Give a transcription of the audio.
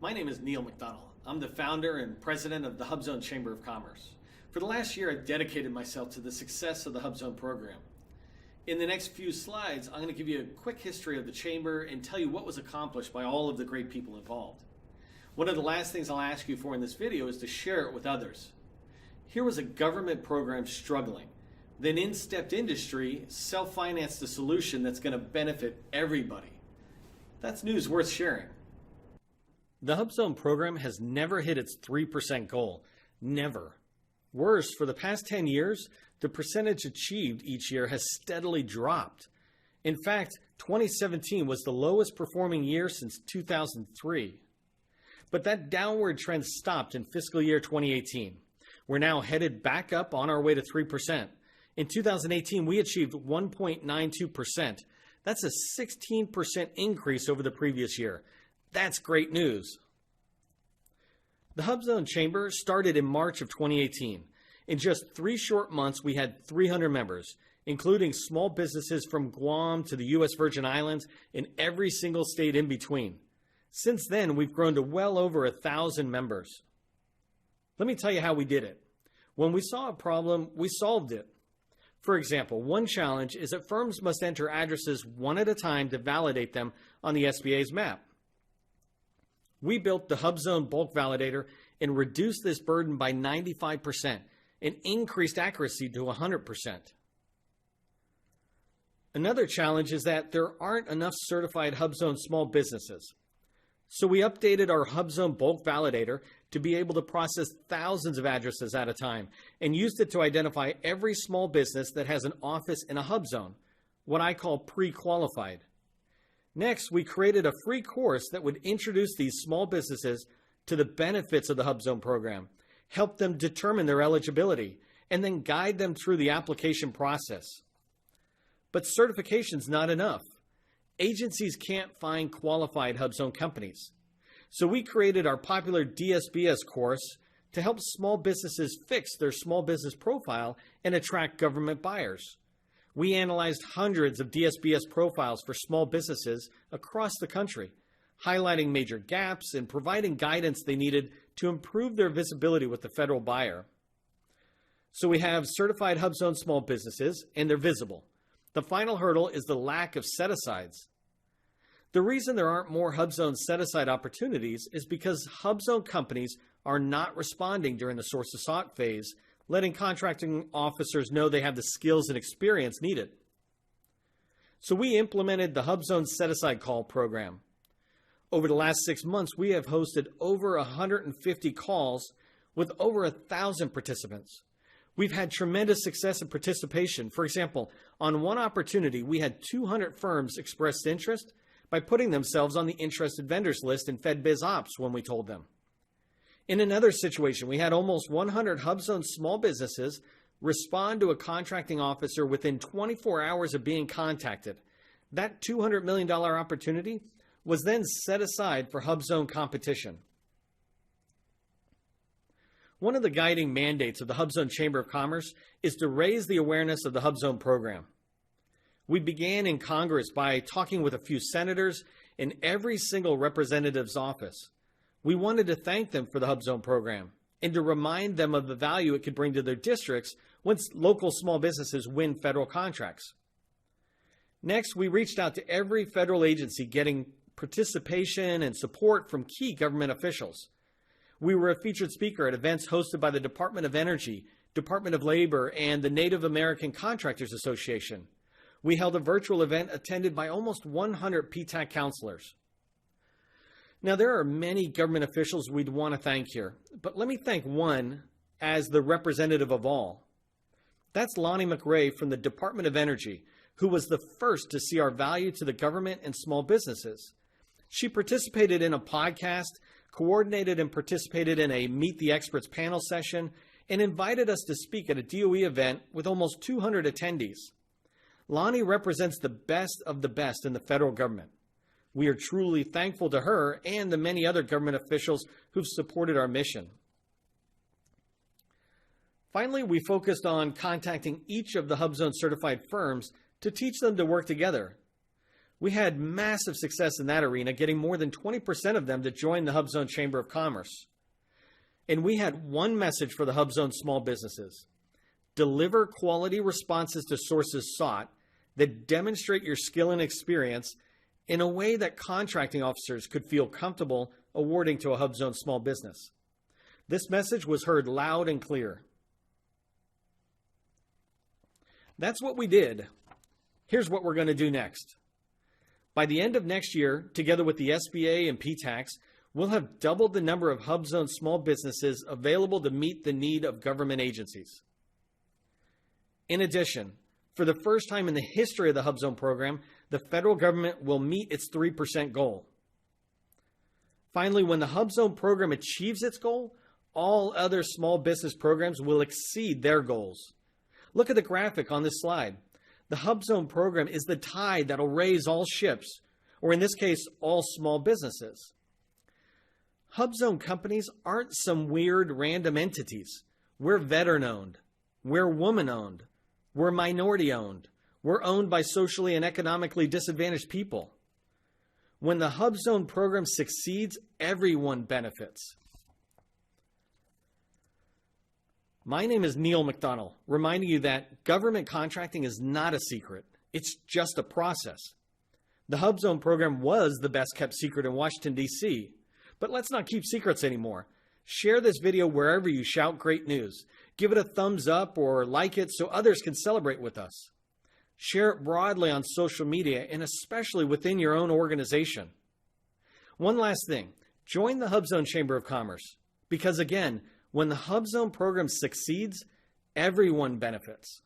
My name is Neil McDonnell. I'm the founder and president of the HUBZone Chamber of Commerce. For the last year, I've dedicated myself to the success of the HUBZone program. In the next few slides, I'm going to give you a quick history of the Chamber and tell you what was accomplished by all of the great people involved. One of the last things I'll ask you for in this video is to share it with others. Here was a government program struggling. Then in stepped industry, self-financed a solution that's going to benefit everybody. That's news worth sharing. The HUBZone program has never hit its 3% goal. Never. Worse, for the past 10 years, the percentage achieved each year has steadily dropped. In fact, 2017 was the lowest performing year since 2003. But that downward trend stopped in fiscal year 2018. We're now headed back up on our way to 3%. In 2018, we achieved 1.92%. That's a 16% increase over the previous year. That's great news. The HUBZone Chamber started in March of 2018. In just 3 short months, we had 300 members, including small businesses from Guam to the U.S. Virgin Islands and every single state in between. Since then, we've grown to well over 1,000 members. Let me tell you how we did it. When we saw a problem, we solved it. For example, one challenge is that firms must enter addresses one at a time to validate them on the SBA's map. We built the HUBZone bulk validator and reduced this burden by 95% and increased accuracy to 100%. Another challenge is that there aren't enough certified HUBZone small businesses. So we updated our HUBZone bulk validator to be able to process thousands of addresses at a time and used it to identify every small business that has an office in a HUBZone, what I call pre-qualified. Next, we created a free course that would introduce these small businesses to the benefits of the HUBZone program, help them determine their eligibility, and then guide them through the application process. But certification's not enough. Agencies can't find qualified HUBZone companies. So we created our popular DSBS course to help small businesses fix their small business profile and attract government buyers. We analyzed hundreds of DSBS profiles for small businesses across the country, highlighting major gaps and providing guidance they needed to improve their visibility with the federal buyer. So we have certified HUBZone small businesses, and they're visible. The final hurdle is the lack of set-asides. The reason there aren't more HUBZone set-aside opportunities is because HUBZone companies are not responding during the source of sought phase, letting contracting officers know they have the skills and experience needed. So we implemented the HUBZone set-aside call program. Over the last 6 months, we have hosted over 150 calls with over 1,000 participants. We've had tremendous success in participation. For example, on one opportunity, we had 200 firms express interest by putting themselves on the interested vendors list in FedBizOps when we told them. In another situation, we had almost 100 HUBZone small businesses respond to a contracting officer within 24 hours of being contacted. That $200 million opportunity was then set aside for HUBZone competition. One of the guiding mandates of the HUBZone Chamber of Commerce is to raise the awareness of the HUBZone program. We began in Congress by talking with a few senators in every single representative's office. We wanted to thank them for the HUBZone program and to remind them of the value it could bring to their districts once local small businesses win federal contracts. Next, we reached out to every federal agency getting participation and support from key government officials. We were a featured speaker at events hosted by the Department of Energy, Department of Labor, and the Native American Contractors Association. We held a virtual event attended by almost 100 PTAC counselors. Now, there are many government officials we'd want to thank here, but let me thank one as the representative of all. That's Lonnie McRae from the Department of Energy, who was the first to see our value to the government and small businesses. She participated in a podcast, coordinated and participated in a Meet the Experts panel session, and invited us to speak at a DOE event with almost 200 attendees. Lonnie represents the best of the best in the federal government. We are truly thankful to her and the many other government officials who've supported our mission. Finally, we focused on contacting each of the HUBZone certified firms to teach them to work together. We had massive success in that arena, getting more than 20% of them to join the HUBZone Chamber of Commerce. And we had one message for the HUBZone small businesses: deliver quality responses to sources sought that demonstrate your skill and experience in a way that contracting officers could feel comfortable awarding to a HUBZone small business. This message was heard loud and clear. That's what we did. Here's what we're going to do next. By the end of next year, together with the SBA and PTACs, we'll have doubled the number of HUBZone small businesses available to meet the need of government agencies. In addition, for the first time in the history of the HUBZone program, the federal government will meet its 3% goal. Finally, when the HUBZone program achieves its goal, all other small business programs will exceed their goals. Look at the graphic on this slide. The HUBZone program is the tide that'll raise all ships, or in this case, all small businesses. HUBZone companies aren't some weird random entities. We're veteran-owned. We're woman-owned. We're minority-owned. We're owned by socially and economically disadvantaged people. When the HUBZone program succeeds, everyone benefits. My name is Neil McDonnell, reminding you that government contracting is not a secret. It's just a process. The HUBZone program was the best kept secret in Washington, D.C., but let's not keep secrets anymore. Share this video wherever you shout great news. Give it a thumbs up or like it so others can celebrate with us. Share it broadly on social media and especially within your own organization. One last thing, join the HUBZone Chamber of Commerce because again, when the HUBZone program succeeds, everyone benefits.